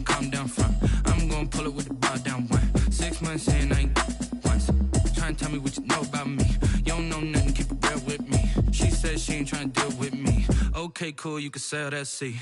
calm down front. I'm gonna pull it with the bar down one. 6 months in, I ain't once. Trying to tell me what you know about me. You don't know nothing, keep it real with me. She said she ain't trying to deal with me. Okay, cool, you can sell that seat.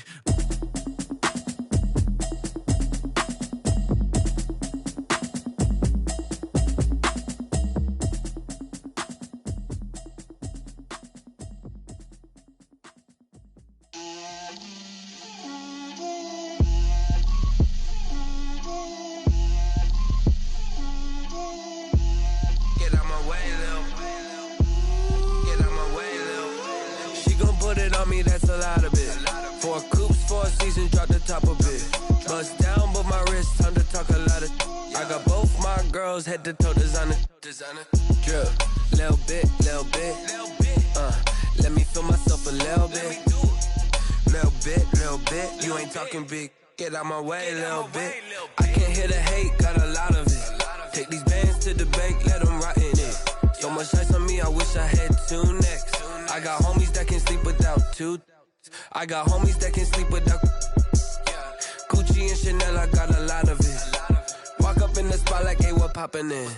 That's a lot of it. 4 coops, 4 seasons, drop the top of it. Bust down, but my wrist, time to talk a lot of. I got both my girls, head to toe designer. Drip, little bit. Let me feel myself a little bit. Little bit. You ain't talking big. Get out my way, little bit. I can't hear the hate, got a lot of it. Take these bands to the bank, let them rot in it. So much ice on me, I wish I had 2 necks. I got homies that can sleep without 2. I got homies that can sleep without Gucci and Chanel, I got a lot of it. Walk up in the spot like, hey, what poppin' in?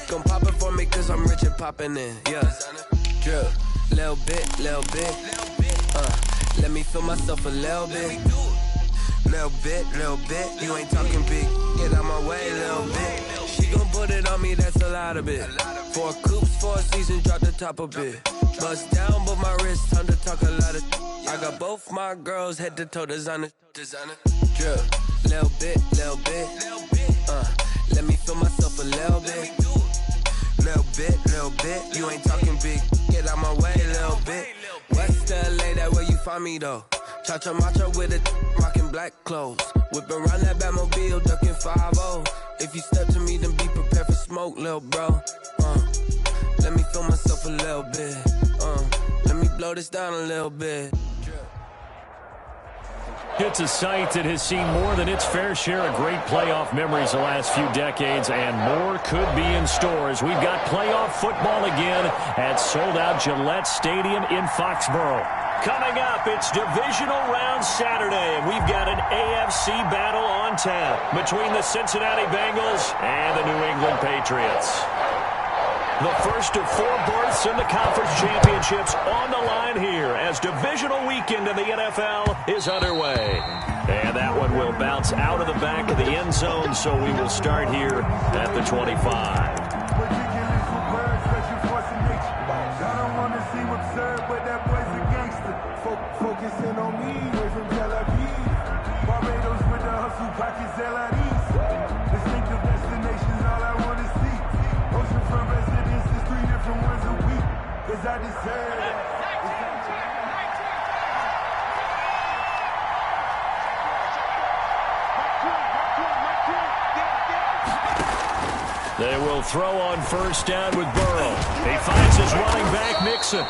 Gon' pop it for me cause I'm rich and poppin' in. Yeah, drip, little bit. Let me feel myself a little bit. Little bit. You ain't talking big. Get out my way, little bit. She gon' put it on me, that's a lot of it. 4 coops, 4 seasons, drop the top a bit. Bust down, but my wrist, time to talk a lot of. I got both my girls, head to toe designer. Drip, little bit. Let me feel myself a little bit. Little bit. You ain't talking big. Get out my way, little bit. West LA, that where you find me though. Cha-cha matcha with it, rockin' black clothes. Whip around that Batmobile, ducking 5-0. If you step to me, then be prepared for smoke, lil' bro. Let me feel myself a little bit. Let me blow this down a little bit. It's a site that has seen more than its fair share of great playoff memories the last few decades, and more could be in store as we've got playoff football again at sold-out Gillette Stadium in Foxborough. Coming up, it's Divisional Round Saturday, and we've got an AFC battle on tap between the Cincinnati Bengals and the New England Patriots. The first of 4 berths in the conference championships on the line here as divisional weekend in the NFL is underway. And that one will bounce out of the back of the end zone, so we will start here at the 25. Focusing on me, way from Tel Aviv. Barbados with the hustle, pockets LIDs. Distinctive destinations, all I want to see. Ocean front residences, 3 different ones a week. Cause I deserve that. They will throw on first down with Burrow. He finds his running back, Mixon.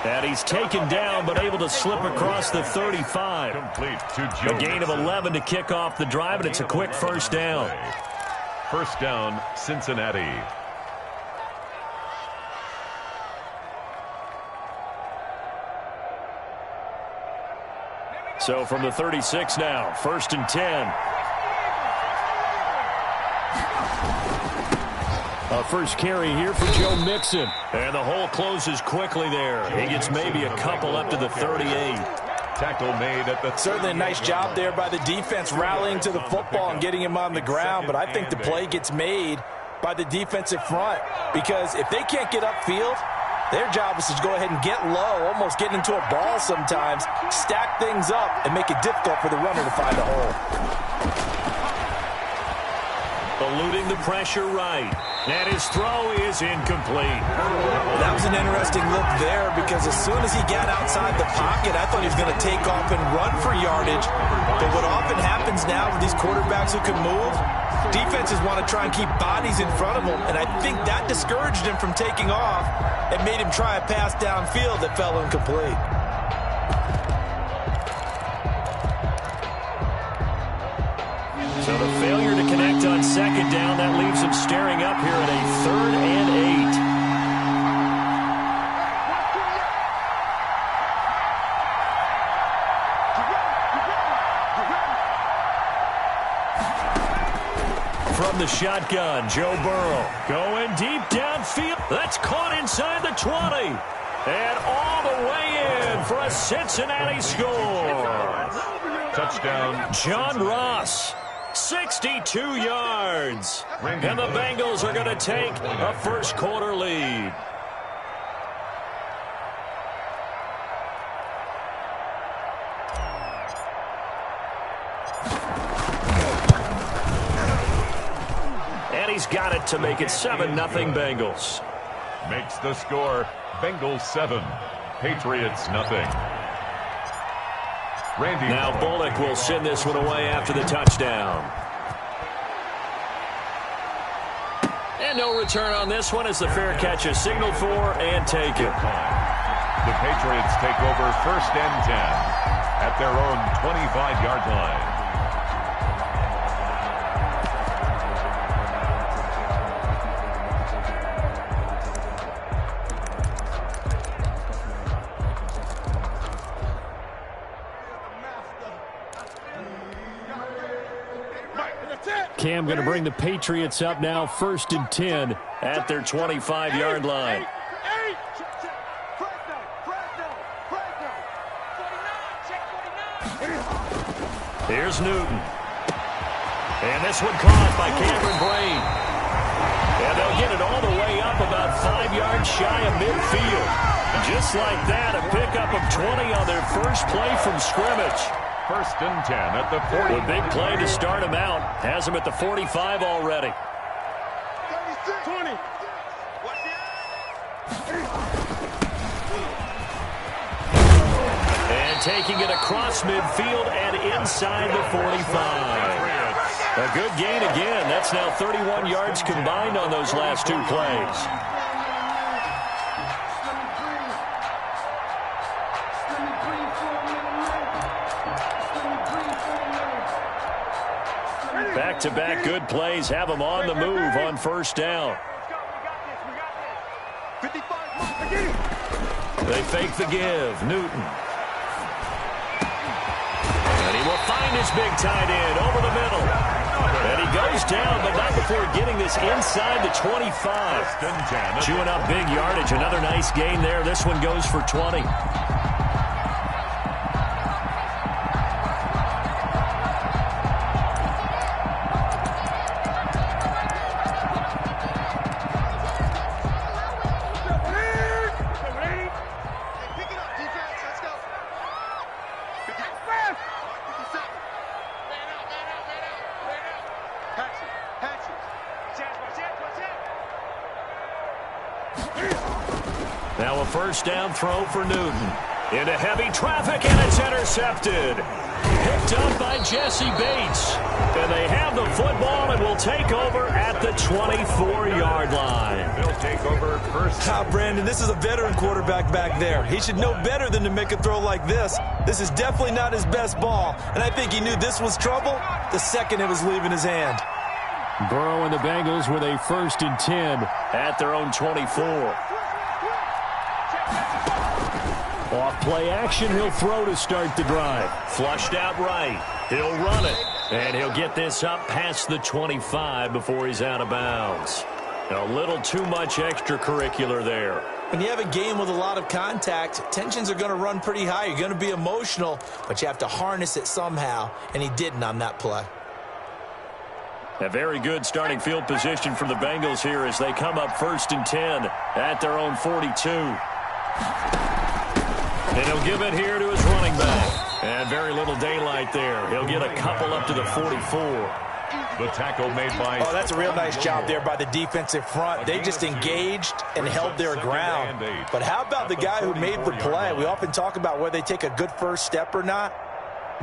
And he's taken down, but able to slip across the 35. Complete to Joe A gain of 11 to kick off the drive, and it's a quick first down. First down, Cincinnati. So from the 36 now, 1st and 10. A first carry here for Joe Mixon. And the hole closes quickly there. He gets maybe a couple up to the 38. Tackle made at the 38. Certainly a nice job there by the defense rallying to the football and getting him on the ground. But I think the play gets made by the defensive front. Because if they can't get upfield, their job is to go ahead and get low, almost get into a ball sometimes, stack things up, and make it difficult for the runner to find a hole. Eluding the pressure right. And his throw is incomplete. Well, that was an interesting look there because as soon as he got outside the pocket, I thought he was going to take off and run for yardage. But what often happens now with these quarterbacks who can move, defenses want to try and keep bodies in front of them. And I think that discouraged him from taking off and made him try a pass downfield that fell incomplete. So the failure to connect on second down, that leaves him staring up here at a 3rd and 8. from the shotgun. Joe Burrow going deep downfield. That's caught inside the 20. And all the way in for a Cincinnati score. Touchdown. John Ross, 62 yards. And the Bengals are going to take a first quarter lead. And he's got it to make it 7-0 Bengals. Makes the score Bengals 7, Patriots nothing. Randy now Bullock will send this one away after the touchdown. And no return on this one as the fair catch is signaled for and taken. The Patriots take over 1st and 10 at their own 25-yard line. Cam going to bring the Patriots up now 1st and 10 at their 25-yard line. Here's Newton. And this one caught by Cameron Brain. And they'll get it all the way up about 5 yards shy of midfield. Just like that, a pickup of 20 on their first play from scrimmage. 1st and 10 at the 40. The big play to start him out. Has him at the 45 already. 20. And taking it across midfield and inside the 45. A good gain again. That's now 31 yards combined on those last 2 plays. Back-to-back good plays have them on the move on 1st down. They fake the give. Newton. And he will find his big tight end over the middle. And he goes down, but not before getting this inside the 25. Chewing up big yardage. Another nice gain there. This one goes for 20. Now a 1st down throw for Newton. Into heavy traffic, and it's intercepted. Picked up by Jesse Bates. And they have the football and will take over at the 24-yard line. They'll take over 1st. Brandon, this is a veteran quarterback back there. He should know better than to make a throw like this. This is definitely not his best ball. And I think he knew this was trouble the second it was leaving his hand. Burrow and the Bengals with a 1st and 10 at their own 24. Off play action, he'll throw to start the drive. Flushed out right. He'll run it. And he'll get this up past the 25 before he's out of bounds. A little too much extracurricular there. When you have a game with a lot of contact, tensions are going to run pretty high. You're going to be emotional, but you have to harness it somehow, and he didn't on that play. A very good starting field position for the Bengals here as they come up 1st and 10 at their own 42. And he'll give it here to his running back. And very little daylight there. He'll get a couple up to the 44. The tackle made by... Oh, that's a real nice job there by the defensive front. They just engaged and held their ground. But how about the guy who made the play? We often talk about whether they take a good first step or not.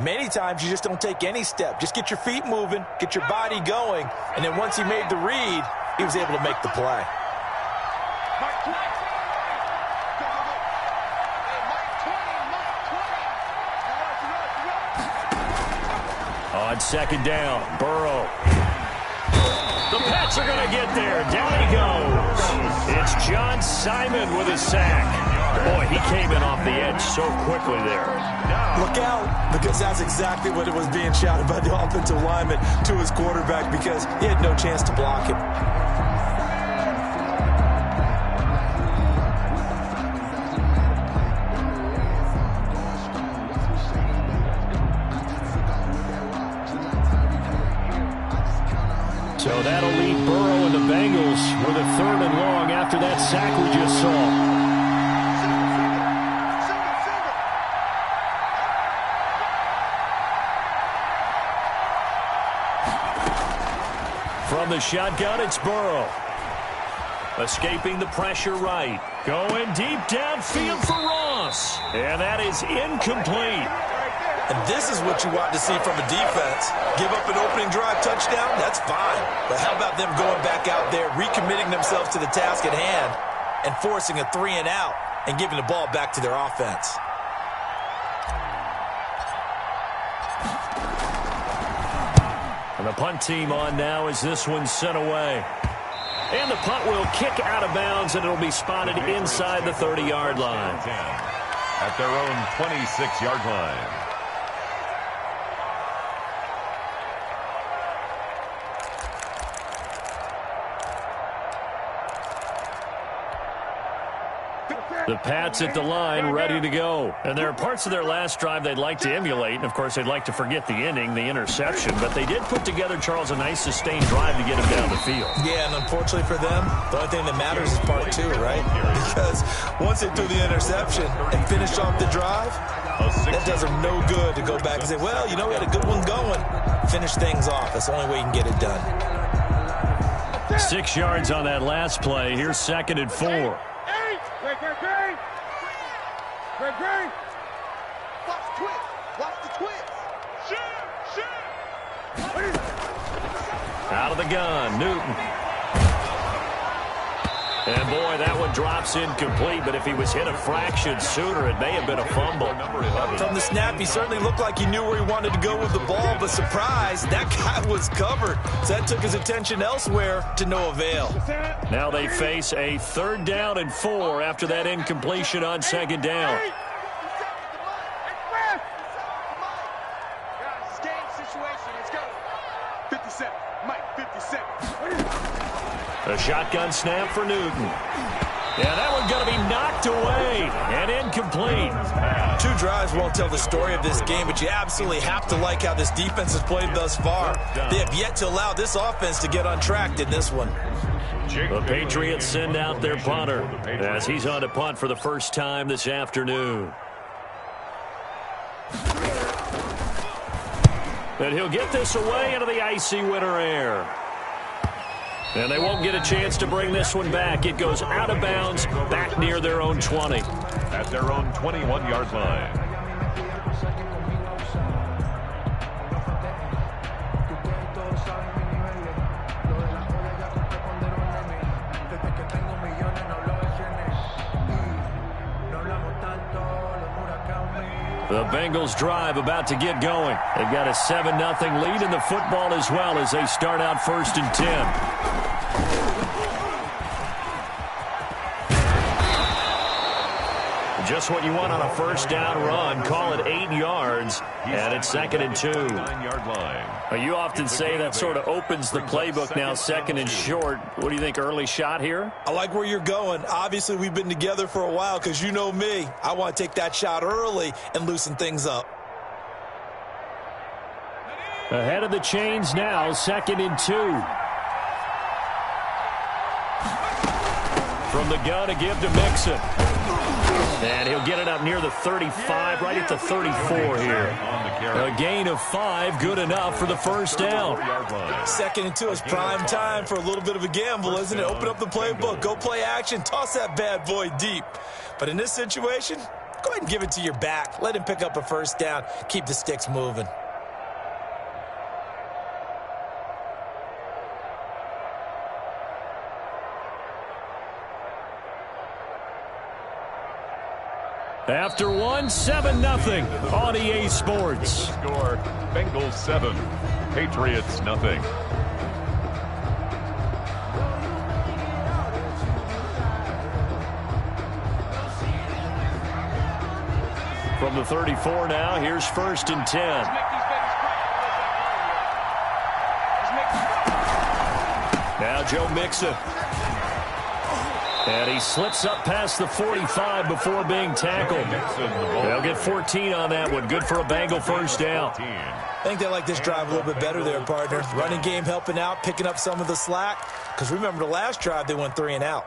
Many times you just don't take any step. Just get your feet moving, get your body going, and then once he made the read, he was able to make the play. On 2nd down, Burrow. The Pats are going to get there. Down he goes. It's John Simon with a sack. Boy, he came in off the edge so quickly there. Look out, because that's exactly what it was being shouted by the offensive lineman to his quarterback, because he had no chance to block him. So that'll leave Burrow and the Bengals with a 3rd and long after that sack we just saw. From the shotgun, it's Burrow. Escaping the pressure right. Going deep downfield for Ross. And that is incomplete. And this is what you want to see from a defense. Give up an opening drive touchdown, that's fine. But how about them going back out there, recommitting themselves to the task at hand, and forcing a 3 and out and giving the ball back to their offense. And the punt team on now as this one's sent away. And the punt will kick out of bounds, and it'll be spotted inside the 30-yard line. At their own 26-yard line. The Pats at the line, ready to go. And there are parts of their last drive they'd like to emulate, and, of course, they'd like to forget the inning, the interception. But they did put together, Charles, a nice sustained drive to get him down the field. Yeah, and unfortunately for them, the only thing that matters is part 2, right? Because once they threw the interception and finished off the drive, that does them no good to go back and say, well, you know, we had a good one going. Finish things off. That's the only way you can get it done. 6 yards on that last play. Here's 2nd and 4. Greg. Watch the twist. Watch the twist. Shoot. Out of the gun, Newton. And, boy, that one drops incomplete, but if he was hit a fraction sooner, it may have been a fumble. From the snap, he certainly looked like he knew where he wanted to go with the ball, but surprise, that guy was covered. So that took his attention elsewhere to no avail. Now they face a 3rd down and 4 after that incompletion on 2nd down. A shotgun snap for Newton. Yeah, that one's going to be knocked away and incomplete. 2 drives won't tell the story of this game, but you absolutely have to like how this defense has played thus far. They have yet to allow this offense to get untracked in this one. The Patriots send out their punter as he's on to punt for the first time this afternoon. And he'll get this away into the icy winter air. And they won't get a chance to bring this one back. It goes out of bounds back near their own 20. At their own 21-yard line. The Bengals drive about to get going. They've got a 7-0 lead in the football as well as they start out 1st and 10. Just what you want on a 1st down run. Call it 8 yards, and it's 2nd and 2. 9-yard line. You often say that sort of opens the playbook now, 2nd and short. What do you think, early shot here? I like where you're going. Obviously, we've been together for a while because you know me. I want to take that shot early and loosen things up. Ahead of the chains now, 2nd and 2. From the gun to give to Mixon. And he'll get it up near the 35, right at the 34 here. A gain of 5, good enough for the 1st down. 2nd and 2 is prime time for a little bit of a gamble, isn't it? Open up the playbook, go play action, toss that bad boy deep. But in this situation, go ahead and give it to your back. Let him pick up a 1st down, keep the sticks moving. After one, 7-0 on EA Sports. Score, Bengals 7, Patriots 0. From the 34 now, here's 1st and 10. Now Joe Mixon. And he slips up past the 45 before being tackled. They'll get 14 on that one. Good for a Bengal first down. I think they like this drive a little bit better there, partner. Running game helping out, picking up some of the slack. Because remember, the last drive, they went 3 and out.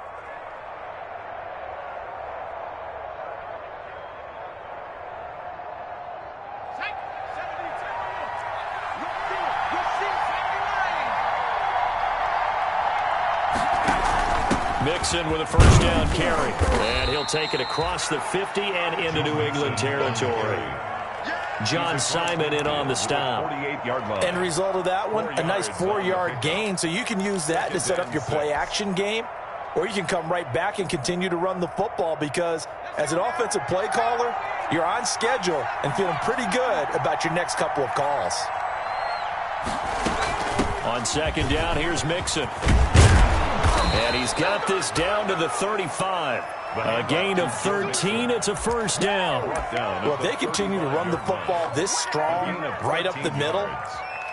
Mixon with a first down carry. And he'll take it across the 50 and into New England territory. John Simon in on the stop. End result of that one, a nice 4-yard gain. So you can use that to set up your play-action game, or you can come right back and continue to run the football because as an offensive play caller, you're on schedule and feeling pretty good about your next couple of calls. On 2nd down, here's Mixon. And he's got this down to the 35. A gain of 13. It's a first down. Well, if they continue to run the football this strong, right up the middle,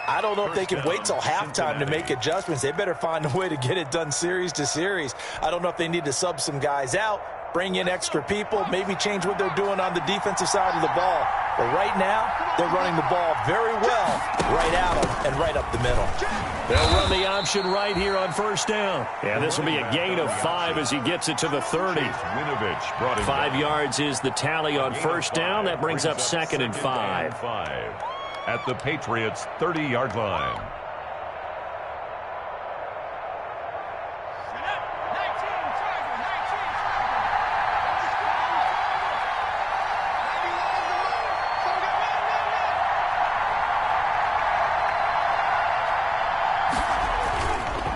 I don't know if they can wait till halftime to make adjustments. They better find a way to get it done series to series. I don't know if they need to sub some guys out, bring in extra people, maybe change what they're doing on the defensive side of the ball. But right now, they're running the ball very well right at them and right up the middle. They'll run the option right here on first down. And this will be a gain of 5 as he gets it to the 30. 5 yards is the tally on first down. That brings up 2nd and 5. At the Patriots' 30-yard line.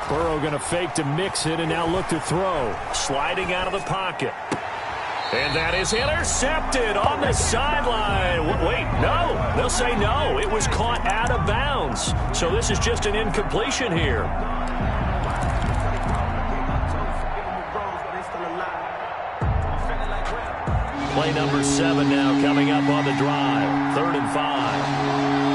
Burrow going to fake to Mixon and now look to throw. Sliding out of the pocket. And that is intercepted on the sideline. Wait, no. They'll say no. It was caught out of bounds. So this is just an incompletion here. Play number 7 now coming up on the drive. 3rd and 5.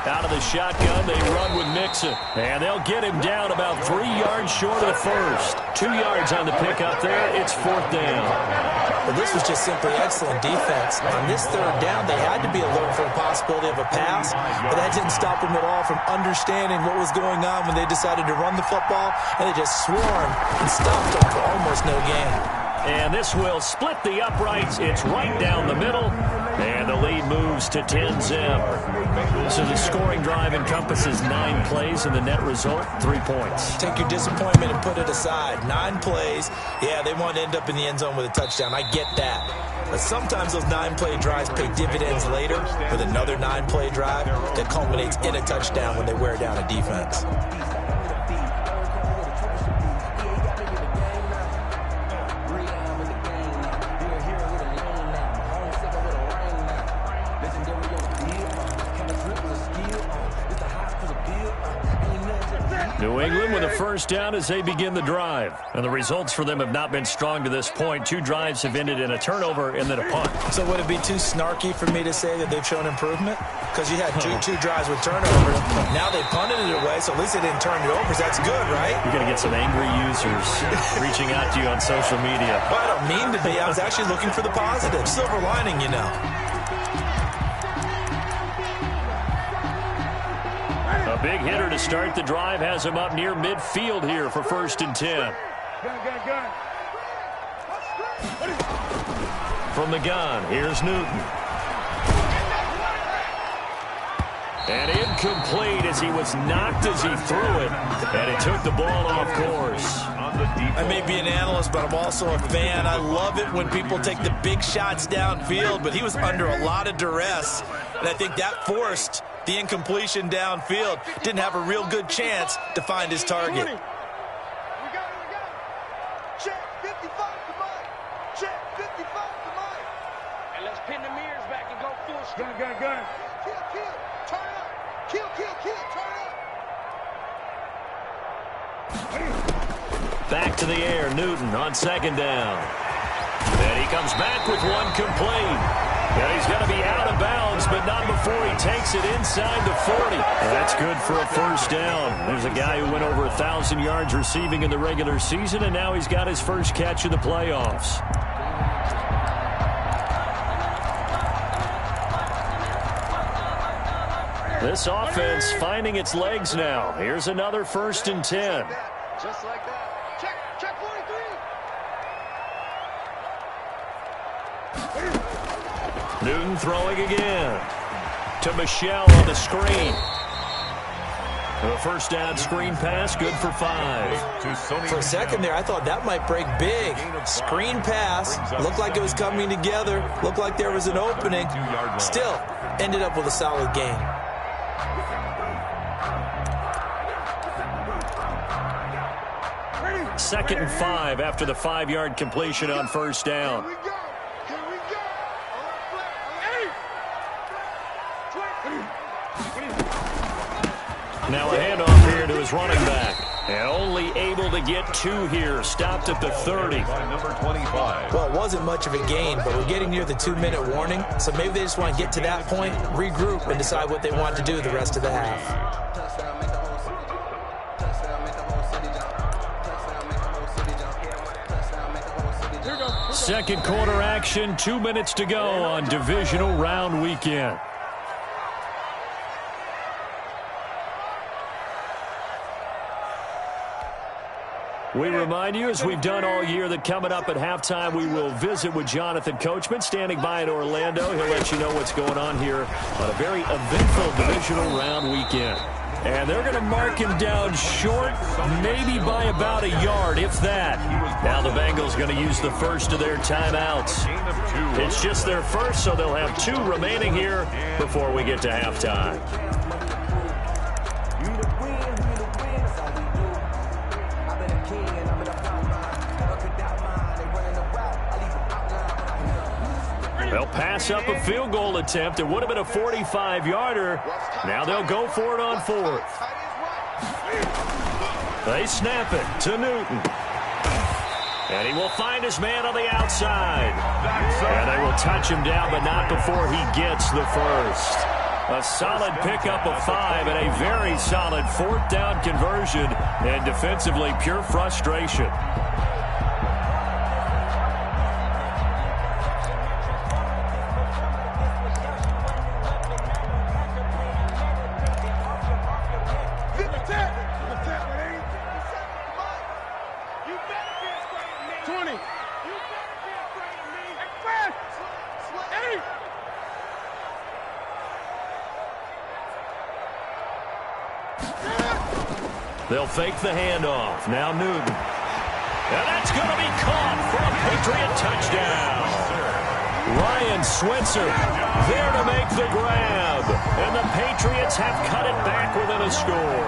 Out of the shotgun, they run with Mixon. And they'll get him down about 3 yards short of the first. 2 yards on the pickup there. It's 4th down. Well, this was just simply excellent defense. On this 3rd down, they had to be alert for the possibility of a pass, but that didn't stop them at all from understanding what was going on when they decided to run the football, and they just swarmed and stopped them for almost no gain. And this will split the uprights. It's right down the middle. And the lead moves to 10-zip. So the scoring drive encompasses 9 plays, and the net result, 3 points. Take your disappointment and put it aside. 9 plays. Yeah, they want to end up in the end zone with a touchdown. I get that. But sometimes those 9-play drives pay dividends later with another 9-play drive that culminates in a touchdown when they wear down a defense. New England with a first down as they begin the drive. And the results for them have not been strong to this point. 2 drives have ended in a turnover and then a punt. So would it be too snarky for me to say that they've shown improvement? Because you had two drives with turnovers. Now they punted it away, so at least they didn't turn it over. So that's good, right? You're going to get some angry users reaching out to you on social media. Well, I don't mean to be. I was actually looking for the positive. Silver lining, you know. A big hitter to start the drive has him up near midfield here for 1st and 10. From the gun, here's Newton. And incomplete as he was knocked as he threw it. And it took the ball off course. I may be an analyst, but I'm also a fan. I love it when people take the big shots downfield, but he was under a lot of duress. And I think that forced the incompletion downfield. Didn't have a real good chance to find his target. We got it. Check 55 to Mike. Check 55 to Mike. And let's pin the mirrors back and go full strength. Gun. Kill. Turn up. Kill. Turn up. Back to the air, Newton on second down. And he comes back with one complete. And he's going to be out of bounds, but not before he takes it inside the 40. That's good for a first down. There's a guy who went over 1,000 yards receiving in the regular season, and now he's got his first catch in the playoffs. This offense finding its legs now. Here's another 1st and 10. Just like that. Check 43. Newton throwing again to Michelle on the screen. A first down screen pass, good for 5. For a second there, I thought that might break big. Screen pass, looked like it was coming together, looked like there was an opening. Still, ended up with a solid gain. Second and 5 after the 5-yard completion on first down. Now a handoff here to his running back. And only able to get 2 here. Stopped at the 30. Number 25. Well, it wasn't much of a gain, but we're getting near the 2-minute warning. So maybe they just want to get to that point, regroup, and decide what they want to do the rest of the half. Second quarter action, 2 minutes to go on divisional round weekend. We remind you, as we've done all year, that coming up at halftime, we will visit with Jonathan Coachman, standing by in Orlando. He'll let you know what's going on here on a very eventful divisional round weekend. And they're going to mark him down short, maybe by about a yard, if that. Now the Bengals going to use the first of their timeouts. It's just their first, so they'll have 2 remaining here before we get to halftime. They'll pass up a field goal attempt. It would have been a 45-yarder. Now they'll go for it on 4th. They snap it to Newton. And he will find his man on the outside. And they will touch him down, but not before he gets the first. A solid pickup of 5 and a very solid 4th down conversion. And defensively, pure frustration. They'll fake the handoff. Now Newton. And that's going to be caught for a Patriot touchdown. Ryan Switzer there to make the grab. And the Patriots have cut it back within a score.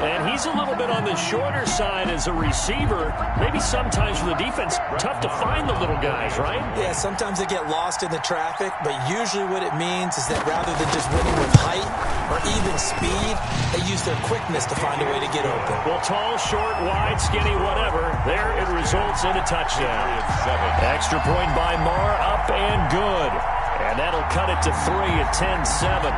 And he's a little bit on the shorter side as a receiver. Maybe sometimes for the defense, tough to find the little guys, right? Yeah, sometimes they get lost in the traffic, but usually what it means is that rather than just winning with height or even speed, they use their quickness to find a way to get open. Well, tall, short, wide, skinny, whatever, there it results in a touchdown. Extra point by Marr, up and good. And that'll cut it to 3 at 10-7.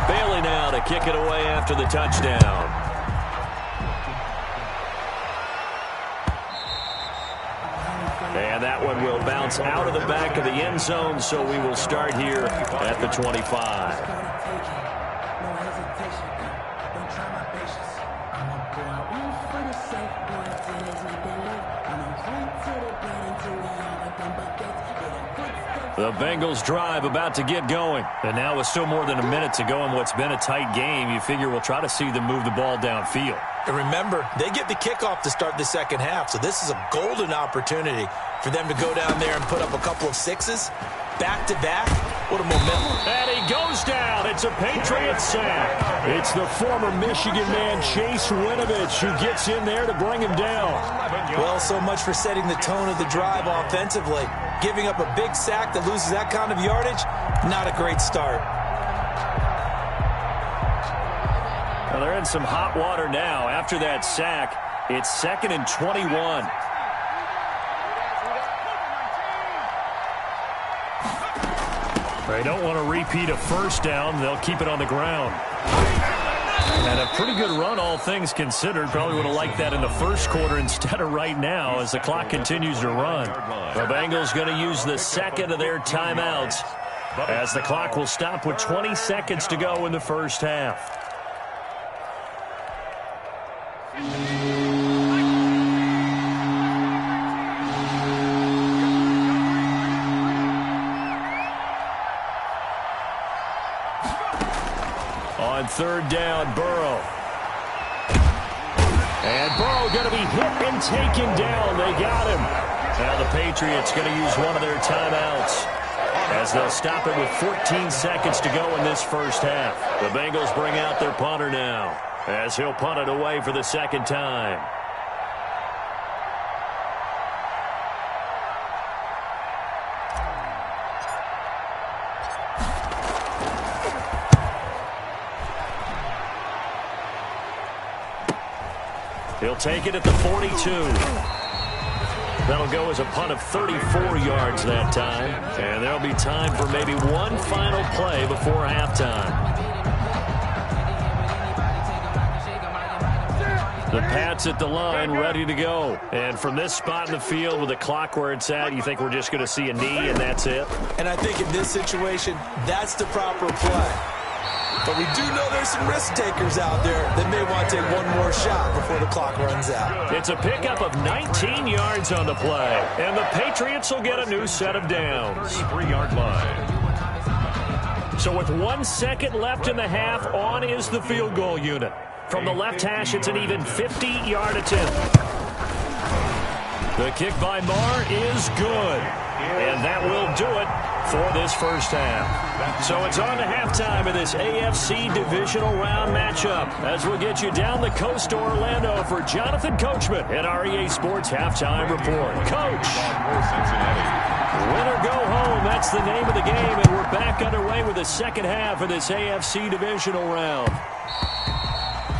Bailey now to kick it away after the touchdown. And that one will bounce out of the back of the end zone, so we will start here at the 25. The Bengals drive about to get going. And now with still more than a minute to go in what's been a tight game, you figure we'll try to see them move the ball downfield. And remember, they get the kickoff to start the second half, so this is a golden opportunity for them to go down there and put up a couple of 6s. Back-to-back, what a momentum. And he goes down. It's a Patriot sack. It's the former Michigan man, Chase Winovich, who gets in there to bring him down. Well, so much for setting the tone of the drive offensively. Giving up a big sack that loses that kind of yardage, not a great start. Well, they're in some hot water now. After that sack, it's 2nd and 21. They don't want to repeat a first down. They'll keep it on the ground. And a pretty good run, all things considered. Probably would have liked that in the first quarter instead of right now as the clock continues to run. The Bengals going to use the second of their timeouts as the clock will stop with 20 seconds to go in the first half. On 3rd down, Burrow. And Burrow going to be hit and taken down. They got him. Now the Patriots going to use one of their timeouts as they'll stop it with 14 seconds to go in this first half. The Bengals bring out their punter now as he'll punt it away for the second time. He'll take it at the 42. That'll go as a punt of 34 yards that time. And there'll be time for maybe one final play before halftime. The Pats at the line, ready to go. And from this spot in the field with the clock where it's at, you think we're just going to see a knee and that's it? And I think in this situation, that's the proper play. But we do know there's some risk takers out there that may want to take one more shot before the clock runs out. It's a pickup of 19 yards on the play, and the Patriots will get a new set of downs. 3-yard line. So with 1 second left in the half, on is the field goal unit. From the left hash, it's an even 50-yard attempt. The kick by Marr is good, and that will do it for this first half. So it's on to halftime of this AFC Divisional Round matchup as we'll get you down the coast to Orlando for Jonathan Coachman at our EA Sports Halftime Report. Coach! Win or go home, that's the name of the game, and we're back underway with the second half of this AFC Divisional Round.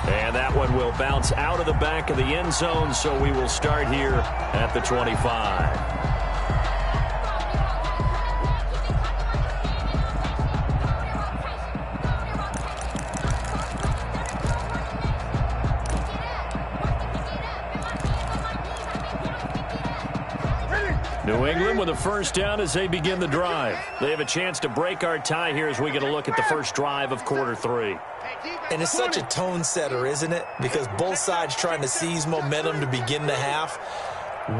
And that one will bounce out of the back of the end zone, so we will start here at the 25. New England with a first down as they begin the drive. They have a chance to break our tie here as we get a look at the first drive of quarter 3. And it's such a tone setter, isn't it? Because both sides trying to seize momentum to begin the half.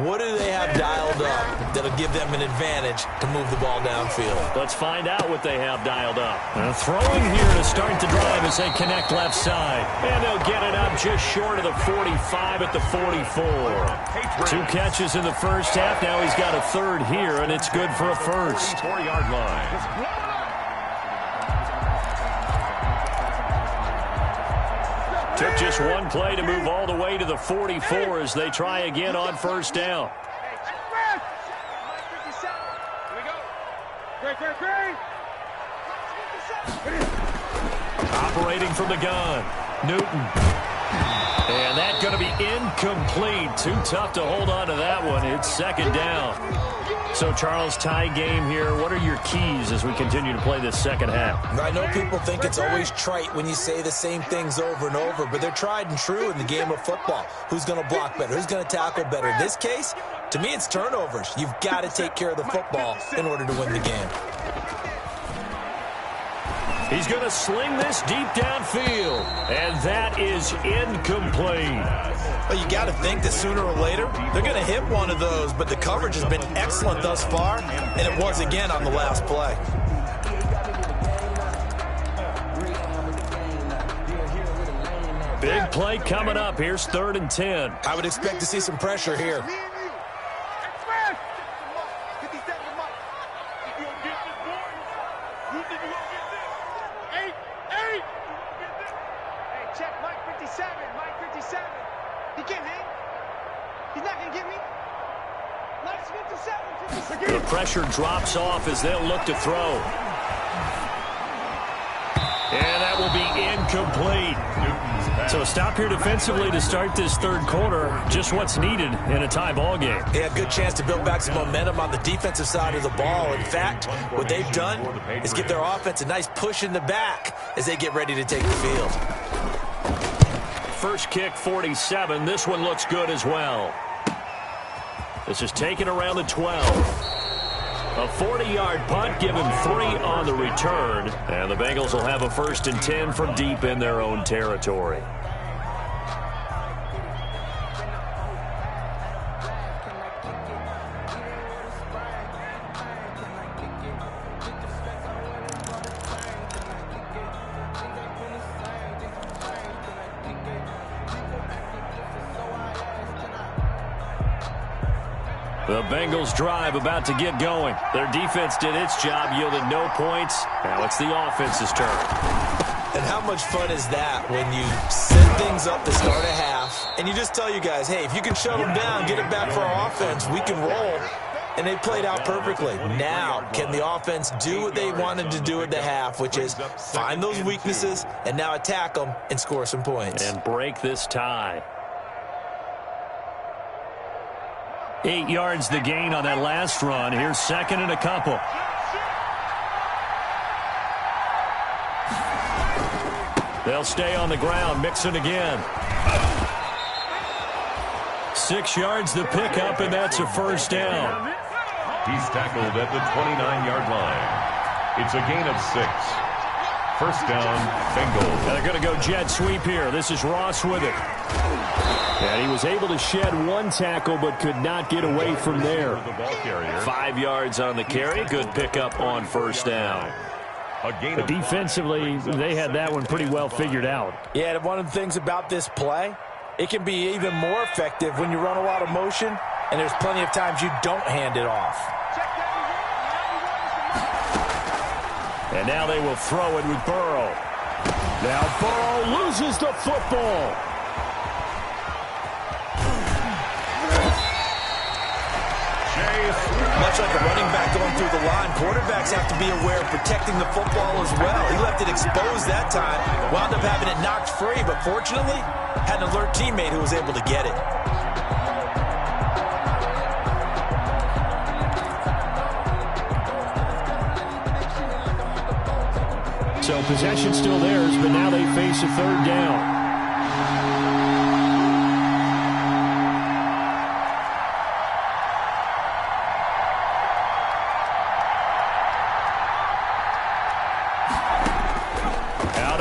What do they have dialed up that'll give them an advantage to move the ball downfield? Let's find out what they have dialed up. Throwing here to start the drive as they connect left side. And they'll get it up just short of the 45 at the 44. 2 catches in the first half. Now he's got a third here, and it's good for a first. 4-yard line. Took just one play to move all the way to the 44 as they try again on first down. Operating from the gun, Newton. And that's going to be incomplete. Too tough to hold on to that one. It's second down. So, Charles, tie game here. What are your keys as we continue to play this second half? I know people think it's always trite when you say the same things over and over, but they're tried and true in the game of football. Who's going to block better? Who's going to tackle better? In this case, to me, it's turnovers. You've got to take care of the football in order to win the game. He's going to sling this deep downfield, and that is incomplete. Well, you got to think that sooner or later they're going to hit one of those, but the coverage has been excellent thus far, and it was again on the last play. Big play coming up. Here's 3rd and 10. I would expect to see some pressure here. The pressure drops off as they'll look to throw. And that will be incomplete. So a stop here defensively to start this third quarter. Just what's needed in a tie ball game. They had a good chance to build back some momentum on the defensive side of the ball. In fact, what they've done is give their offense a nice push in the back as they get ready to take the field. First kick, 47. This one looks good as well. This is taken around the 12. A 40-yard punt, given 3 on the return. And the Bengals will have a 1st and 10 from deep in their own territory. The Bengals drive about to get going. Their defense did its job, yielded no points. Now it's the offense's turn. And how much fun is that when you set things up to start a half, and you just tell you guys, hey, if you can shut them down, get it back for our offense, we can roll. And they played out perfectly. Now, can the offense do what they wanted to do at the half, which is find those weaknesses and now attack them and score some points. And break this tie. 8 yards the gain on that last run. Here's 2nd and a couple. They'll stay on the ground. Mixon again. 6 yards the pickup, and that's a 1st down. He's tackled at the 29-yard line. It's a gain of 6. 1st down, Bengals. They're going to go jet sweep here. This is Ross with it. And he was able to shed 1 tackle but could not get away from there. 5 yards on the carry. Good pickup on 1st down. But defensively, they had that one pretty well figured out. Yeah, one of the things about this play, it can be even more effective when you run a lot of motion, and there's plenty of times you don't hand it off. And now they will throw it with Burrow. Now Burrow loses the football. Much like a running back going through the line, quarterbacks have to be aware of protecting the football as well. He left it exposed that time, wound up having it knocked free, but fortunately, had an alert teammate who was able to get it. So possession still theirs, but now they face a 3rd down.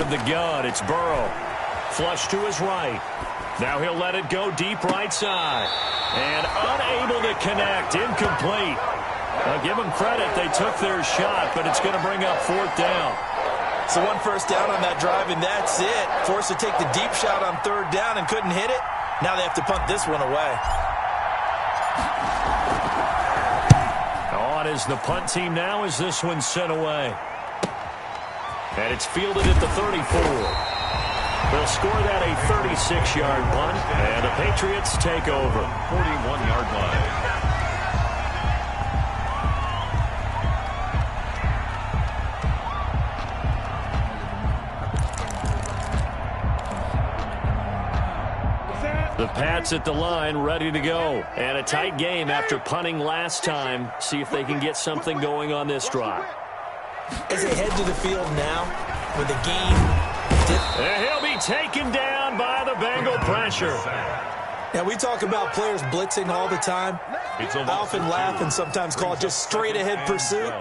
The gun, it's Burrow. Flush to his right. Now he'll let it go deep right side. And unable to connect. Incomplete. I'll give them credit. They took their shot, but it's going to bring up 4th down. So 1 first down on that drive, and that's it. Forced to take the deep shot on 3rd down and couldn't hit it. Now they have to punt this one away. On is the punt team now as this one's sent away. And it's fielded at the 34. They'll score that a 36-yard punt, and the Patriots take over. 41-yard line. The Pats at the line, ready to go. And a tight game after punting last time. See if they can get something going on this drive. As they head to the field now with a game. And he'll be taken down by the Bengal pressure. Now, we talk about players blitzing all the time. I often laugh and sometimes call it just straight-ahead pursuit.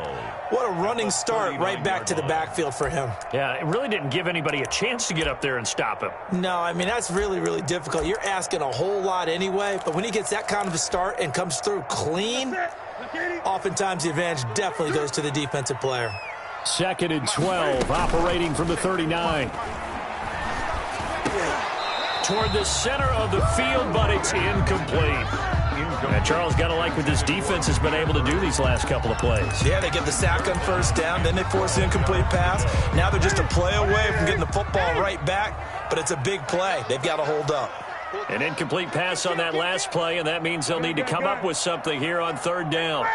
What a running start right back to the backfield for him. Yeah, it really didn't give anybody a chance to get up there and stop him. No, I mean, that's really, really difficult. You're asking a whole lot anyway, but when he gets that kind of a start and comes through clean, oftentimes the advantage definitely goes to the defensive player. 2nd and 12, operating from the 39. Toward the center of the field, but it's incomplete. And Charles, got to like what this defense has been able to do these last couple of plays. Yeah, they get the sack on 1st down, then they force the incomplete pass. Now they're just a play away from getting the football right back, but it's a big play. They've got to hold up. An incomplete pass on that last play, and that means they'll need to come up with something here on 3rd down.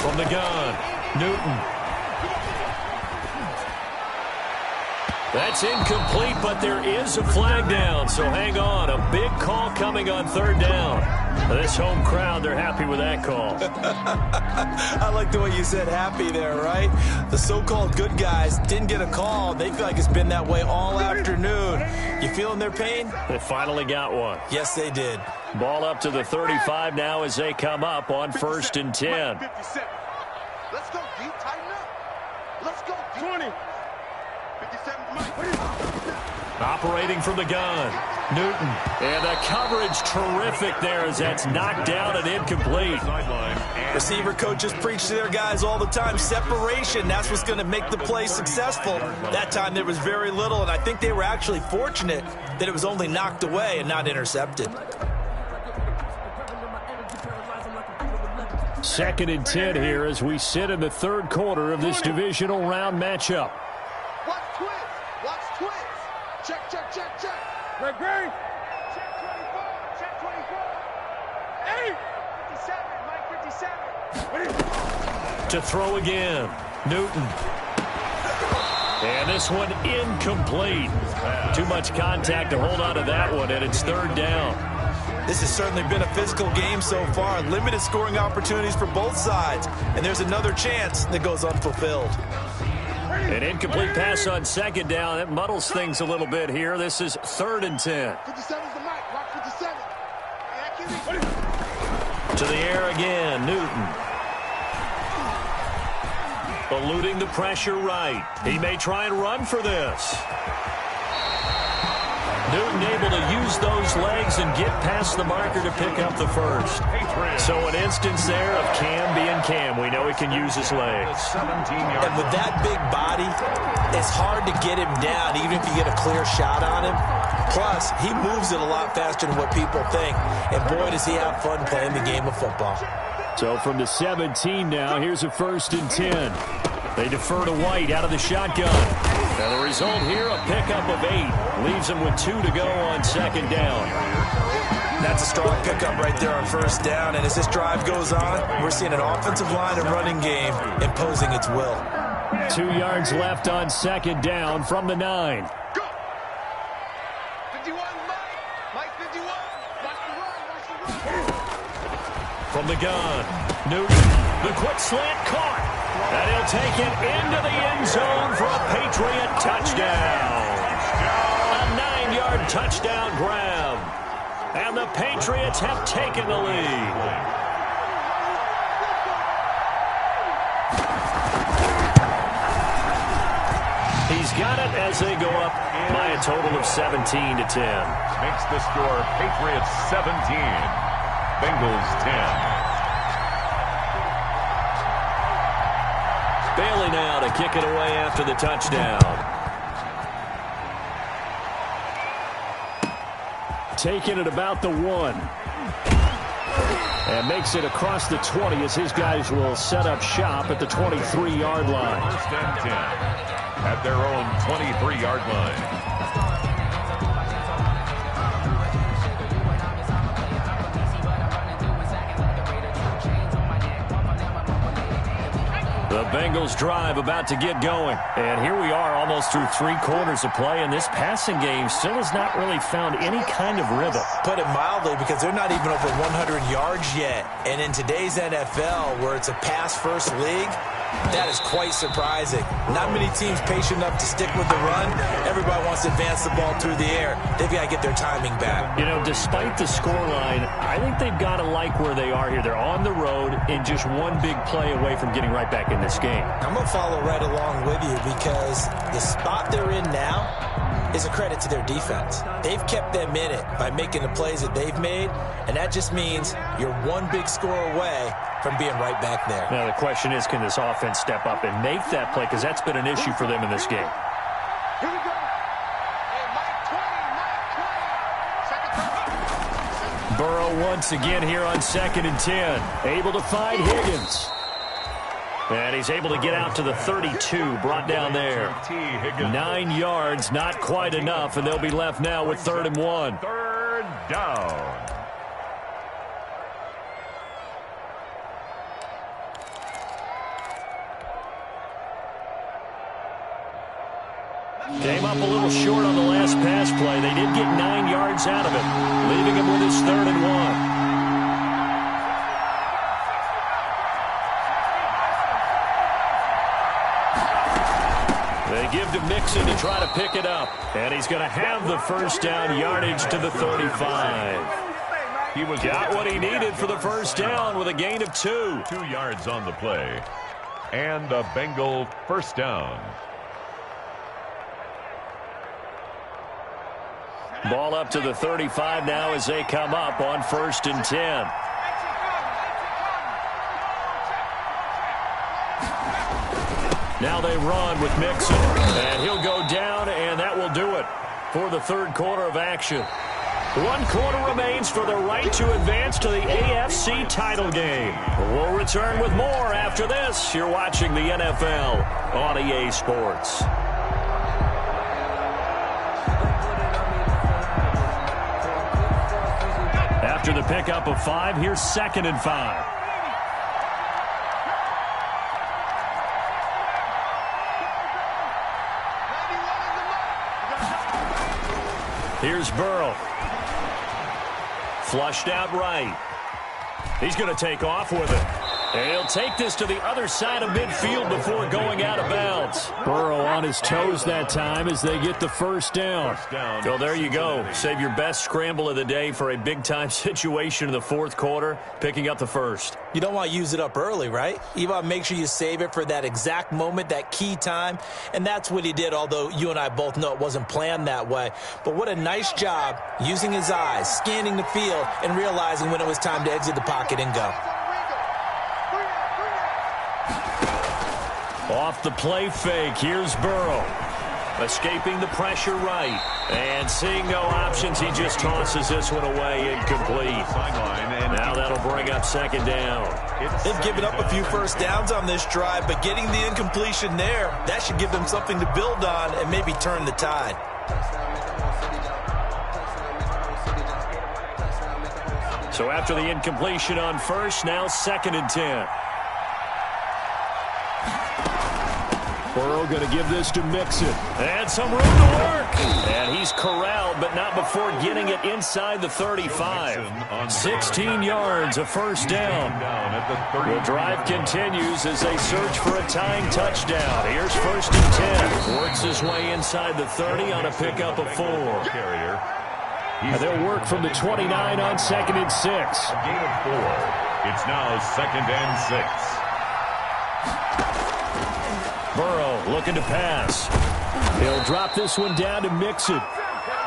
From the gun, Newton. That's incomplete, but there is a flag down, so hang on. A big call coming on third down. This home crowd, they're happy with that call. I like the way you said happy there, right? The so-called good guys didn't get a call. They feel like it's been that way all afternoon. You feeling their pain? They finally got one. Yes, they did. Ball up to the 35 now as they come up on 1st and 10. 57. Let's go deep, tighten up. Let's go deep. 20. 57, Mike. Operating from the gun, Newton. And the coverage terrific there as that's knocked down and incomplete. Receiver coaches preach to their guys all the time. Separation, that's what's going to make the play successful. That time there was very little, and I think they were actually fortunate that it was only knocked away and not intercepted. 2nd and 10 here as we sit in the third quarter of this divisional round matchup. Watch twins. Watch twins. Check, check, check, check. Red green. Check 24. Check 24. 8. 57. Mike 57. To throw again, Newton. And this one incomplete. Too much contact to hold on to that one, and it's third down. This has certainly been a physical game so far. Limited scoring opportunities for both sides. And there's another chance that goes unfulfilled. An incomplete pass on 2nd down. That muddles things a little bit here. This is 3rd and 10. 57's the mic. Watch 57. To the air again, Newton. Eluding the pressure right. He may try and run for this. Newton able to use those legs and get past the marker to pick up the first. So an instance there of Cam being Cam. We know he can use his legs. And with that big body, it's hard to get him down even if you get a clear shot on him. Plus, he moves it a lot faster than what people think. And boy, does he have fun playing the game of football. So from the 17 now, here's a 1st and 10. They defer to White out of the shotgun. And the result here, a pickup of 8. Leaves them with 2 to go on 2nd down. That's a strong pickup right there on 1st down. And as this drive goes on, we're seeing an offensive line and running game imposing its will. 2 yards left on 2nd down from the 9. Go. 51, Mike. Mike 51. Watch the run. Watch the run. From the gun, Newton. The quick slant caught. And he'll take it into the end zone for a Patriot touchdown. A 9-yard touchdown grab. And the Patriots have taken the lead. He's got it as they go up by a total of 17 to 10. Makes the score Patriots 17, Bengals 10. Bailey now to kick it away after the touchdown. Taking it about the 1. And makes it across the 20 as his guys will set up shop at the 23-yard line. 1st and 10 at their own 23-yard line. The Bengals drive about to get going. And here we are almost through 3 quarters of play, and this passing game still has not really found any kind of rhythm. Put it mildly, because they're not even over 100 yards yet. And in today's NFL, where it's a pass-first league, that is quite surprising. Not many teams patient enough to stick with the run. Everybody wants to advance the ball through the air. They've got to get their timing back. You know, despite the scoreline, I think they've got to like where they are here. They're on the road and just one big play away from getting right back in this game. I'm going to follow right along with you, because the spot they're in now is a credit to their defense. They've kept them in it by making the plays that they've made, and that just means you're one big score away from being right back there. Now, the question is, can this offense step up and make that play? Because that's been an issue for them in this game. Here we go. Hey, Mike 20, Mike 20. Second. Burrow once again here on 2nd and 10. Able to find Higgins. And he's able to get out to the 32, brought down there. 9 yards, not quite enough, and they'll be left now with 3rd and 1. 3rd down. Came up a little short on the last pass play. They did get 9 yards out of it, leaving him with his 3rd and 1. They give to Mixon to try to pick it up. And he's going to have the first down, yardage to the 35. He got what he needed for the first down with a gain of 2. 2 yards on the play. And a Bengal first down. Ball up to the 35 now as they come up on 1st and 10. Now they run with Mixon, and he'll go down, and that will do it for the 3rd quarter of action. 1 quarter remains for the right to advance to the AFC title game. We'll return with more after this. You're watching the NFL on EA Sports. After the pickup of 5, here's 2nd and 5. Here's Burrow. Flushed out right. He's going to take off with it. And he'll take this to the other side of midfield before going out of bounds. Burrow on his toes that time as they get the first down. So there you go. Save your best scramble of the day for a big-time situation in the 4th quarter, picking up the first. You don't want to use it up early, right? You want to make sure you save it for that exact moment, that key time. And that's what he did, although you and I both know it wasn't planned that way. But what a nice job using his eyes, scanning the field, and realizing when it was time to exit the pocket and go. Off the play fake, here's Burrow. Escaping the pressure right. And seeing no options, he just tosses this one away, incomplete. Now that'll bring up 2nd down. They've given up a few first downs on this drive, but getting the incompletion there, that should give them something to build on and maybe turn the tide. So after the incompletion on 1st, now 2nd and 10. Burrow going to give this to Mixon. And some room to work. And he's corralled, but not before getting it inside the 35. 16 yards, a first down. The drive continues as they search for a tying touchdown. Here's 1st and 10. Works his way inside the 30 on a pickup of 4. And they'll work from the 29 on 2nd and 6. A gain of 4. It's now 2nd and 6. Burrow looking to pass. He'll drop this one down to Mixon.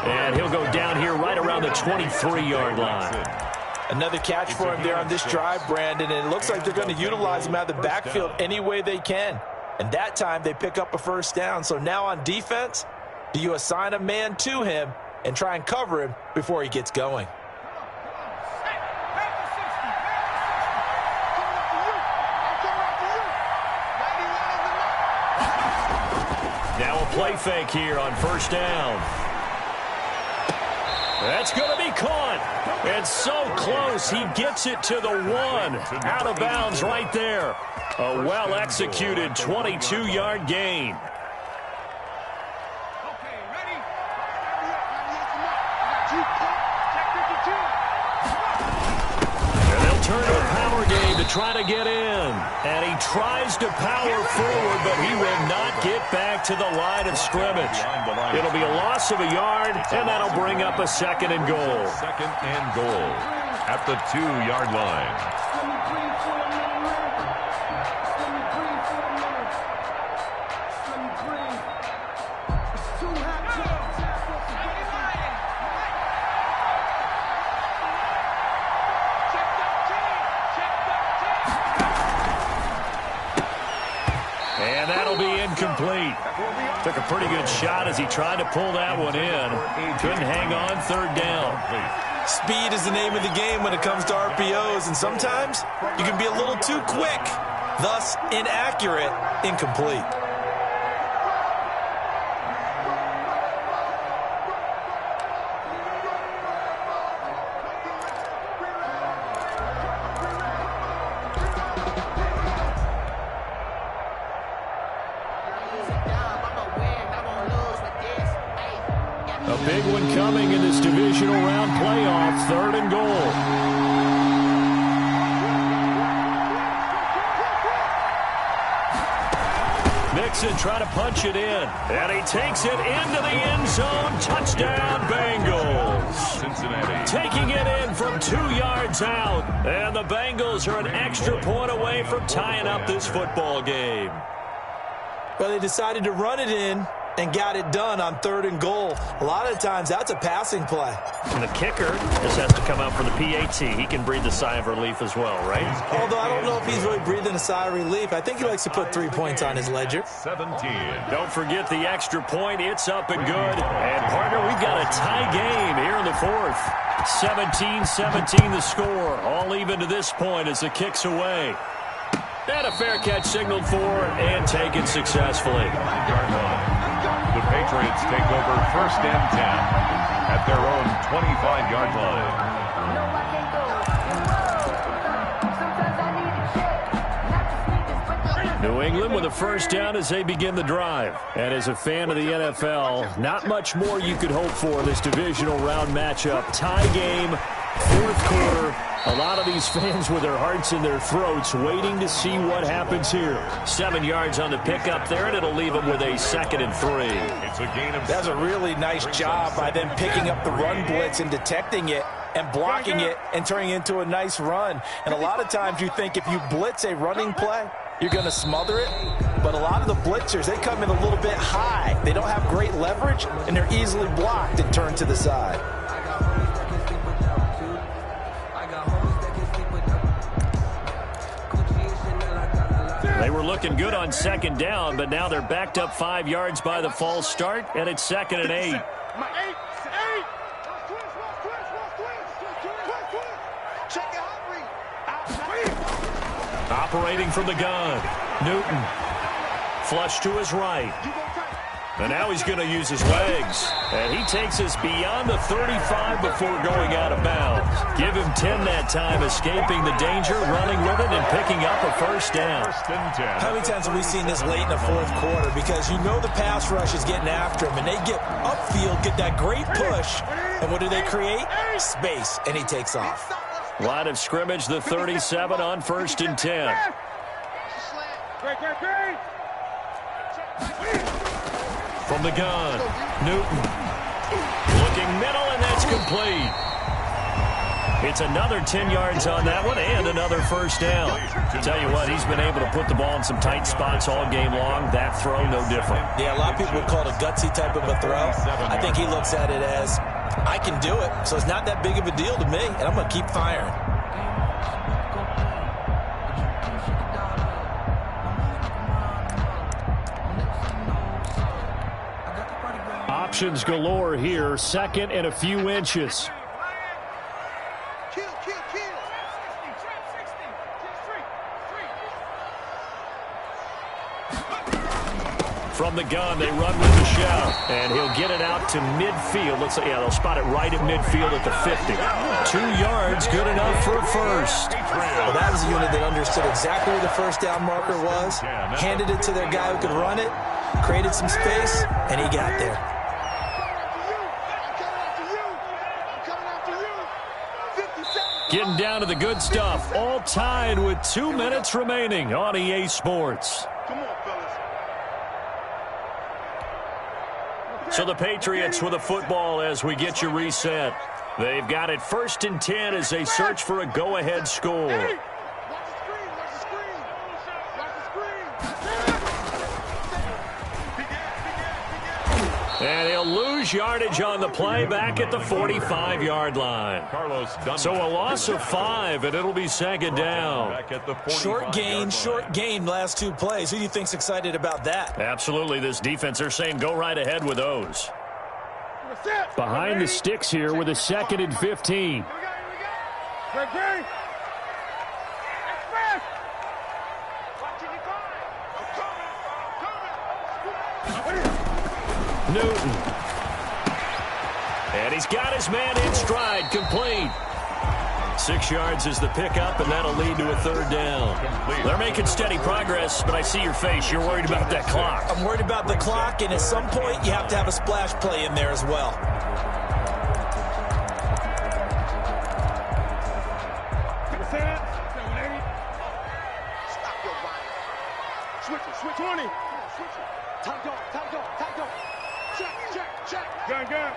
And he'll go down here right around the 23-yard line. Another catch for him there on this drive, Brandon, and it looks like they're going to utilize him out of the backfield any way they can. And that time they pick up a first down. So now on defense, do you assign a man to him and try and cover him before he gets going? Now a play fake here on 1st down. That's going to be caught. It's so close. He gets it to the 1. Out of bounds right there. A well-executed 22-yard gain. And they'll turn to a power game to try to get in. And he tries to power forward, but he will not get back to the line of scrimmage. It'll be a loss of a yard, and that'll bring up a 2nd and goal. 2nd and goal at the 2-yard line. And that'll be incomplete. Took a pretty good shot as he tried to pull that one in. Couldn't hang on 3rd down. Speed is the name of the game when it comes to RPOs, and sometimes you can be a little too quick, thus inaccurate, incomplete. A big one coming in this divisional round playoff, 3rd and goal. Mixon trying to punch it in, and he takes it into the end zone. Touchdown, Bengals. Cincinnati. Taking it in from 2 yards out, and the Bengals are an extra point away from tying up this football game. Well, they decided to run it in and got it done on 3rd and goal. A lot of times, that's a passing play. And the kicker just has to come out for the PAT. He can breathe a sigh of relief as well, right? Although I don't know if he's really breathing a sigh of relief. I think he likes to put 3 points on his ledger. 17. Don't forget the extra point. It's up and good. And, partner, we've got a tie game here in the 4th. 17-17 the score. All even to this point as the kick's away. And a fair catch signaled for and taken successfully. The Patriots take over 1st and 10 at their own 25-yard line. New England with a first down as they begin the drive. And as a fan of the NFL, not much more you could hope for in this divisional round matchup. Tie game, 4th quarter. A lot of these fans with their hearts in their throats waiting to see what happens here. 7 yards on the pickup there, and it'll leave them with a 2nd and 3. It's a gain of That's a really nice job by them picking up the run blitz and detecting it and blocking it and turning it into a nice run. And a lot of times you think if you blitz a running play, you're going to smother it. But a lot of the blitzers, they come in a little bit high. They don't have great leverage, and they're easily blocked and turned to the side. They were looking good on 2nd down, but now they're backed up 5 yards by the false start, and it's 2nd and 8. Operating from the gun, Newton. Flush to his right. And now he's going to use his legs. And he takes us beyond the 35 before going out of bounds. Give him 10 that time, escaping the danger, running with it, and picking up a first down. How many times have we seen this late in the 4th quarter? Because you know the pass rush is getting after him, and they get upfield, get that great push. And what do they create? Space, and he takes off. Line of scrimmage, the 37 on 1st and 10. From the gun, Newton. Looking middle, and that's complete. It's another 10 yards on that one and another first down. Tell you what, he's been able to put the ball in some tight spots all game long. That throw, no different. Yeah, a lot of people would call it a gutsy type of a throw. I think he looks at it as, I can do it, so it's not that big of a deal to me, and I'm going to keep firing. Options galore here. 2nd and a few inches. From the gun, they run with the shout, and he'll get it out to midfield. Let's say, yeah, they'll spot it right at midfield at the 50. 2 yards, good enough for a first. Well, that was a unit that understood exactly where the first down marker was, handed it to their guy who could run it, created some space, and he got there. Getting down to the good stuff. All tied with 2 minutes remaining on EA Sports. So the Patriots with a football as we get you reset. They've got it 1st and 10 as they search for a go-ahead score. And he'll lose yardage on the play back at the 45-yard line. So a loss of 5, and it'll be 2nd down. Short gain last 2 plays. Who do you think's excited about that? Absolutely. This defense, they're saying go right ahead with those. Behind the sticks here with a 2nd and 15. Newton. And he's got his man in stride, complete. 6 yards is the pickup, and that'll lead to a third down. They're making steady progress, but I see your face. You're worried about that clock. I'm worried about the clock, and at some point, you have to have a splash play in there as well. Stop your body. Switch it, switch 20. Switch it. Time go, time go, time go. Check. Gun.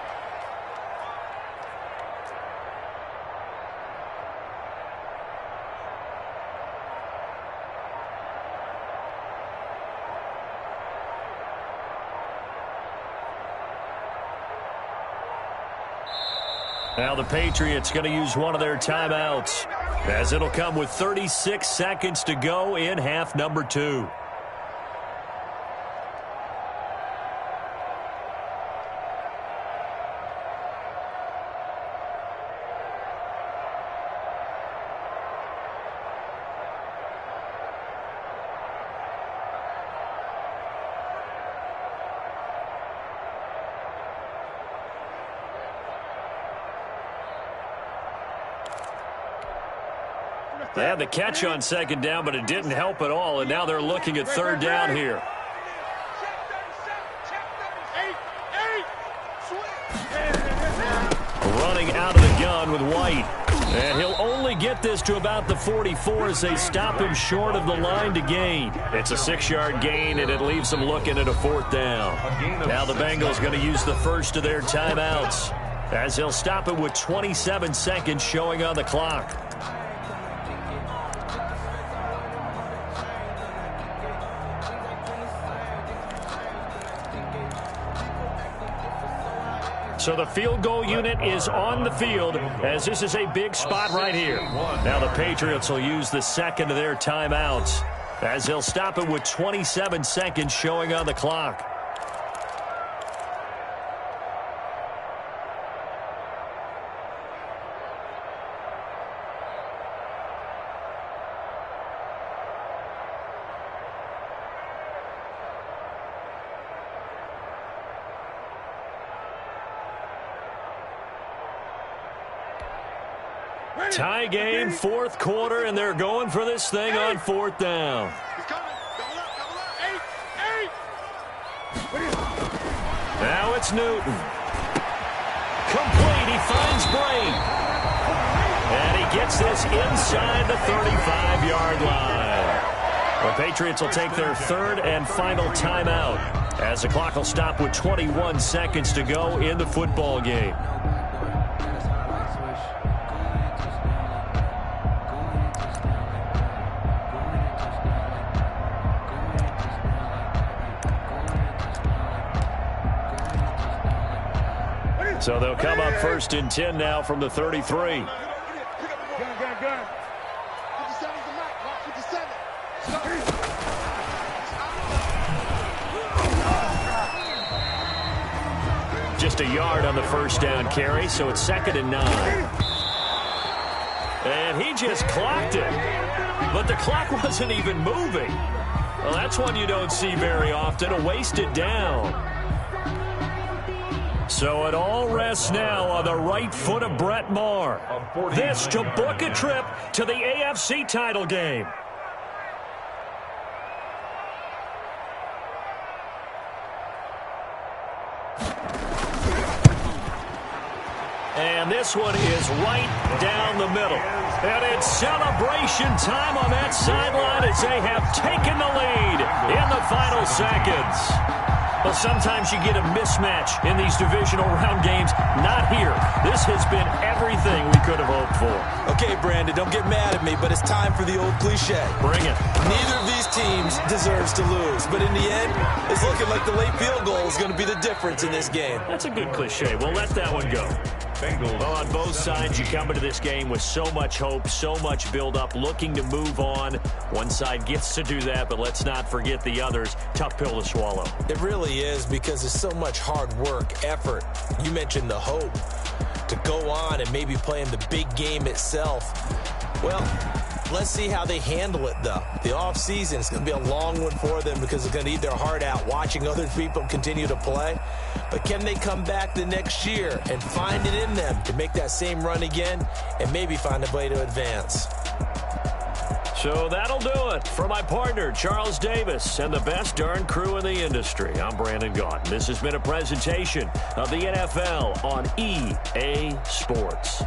Now the Patriots going to use one of their timeouts, as it'll come with 36 seconds to go in half number 2. They had the catch on second down, but it didn't help at all, and now they're looking at third down here. Running out of the gun with White. And he'll only get this to about the 44 as they stop him short of the line to gain. It's a 6-yard gain, and it leaves them looking at a fourth down. Now the Bengals going to use the first of their timeouts, as they'll stop it with 27 seconds showing on the clock. So the field goal unit is on the field, as this is a big spot right here. Now the Patriots will use the second of their timeouts, as they'll stop it with 27 seconds showing on the clock. Tie game, fourth quarter, and they're going for this thing on fourth down. Now it's Newton. Complete. He finds Bray. And he gets this inside the 35-yard line. The Patriots will take their third and final timeout, as the clock will stop with 21 seconds to go in the football game. So they'll come up first and 10 now from the 33. Gun. 57's the mark. Mark 57. Just a yard on the first down carry, so it's 2nd and 9. And he just clocked it. But the clock wasn't even moving. Well, that's one you don't see very often, a wasted down. So it all rests now on the right foot of Brett Maher. This to book a trip to the AFC title game. And this one is right down the middle. And it's celebration time on that sideline as they have taken the lead in the final seconds. Well, sometimes you get a mismatch in these divisional round games. Not here. This has been everything we could have hoped for. Okay, Brandon, don't get mad at me, but it's time for the old cliche. Bring it. Neither of these teams deserves to lose, but in the end, it's looking like the late field goal is going to be the difference in this game. That's a good cliche. We'll let that one go. Well, on both sides, you come into this game with so much hope, so much build-up, looking to move on. One side gets to do that, but let's not forget the others. Tough pill to swallow. It really is, because there's so much hard work, effort. You mentioned the hope to go on and maybe play in the big game itself. Well, Let's see how they handle it, though. The offseason is going to be a long one for them because it's going to eat their heart out watching other people continue to play. But can they come back the next year and find it in them to make that same run again and maybe find a way to advance? So that'll do it for my partner, Charles Davis, and the best darn crew in the industry. I'm Brandon Gaudin. This has been a presentation of the NFL on EA Sports.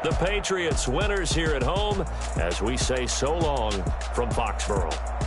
The Patriots winners here at home as we say so long from Foxborough.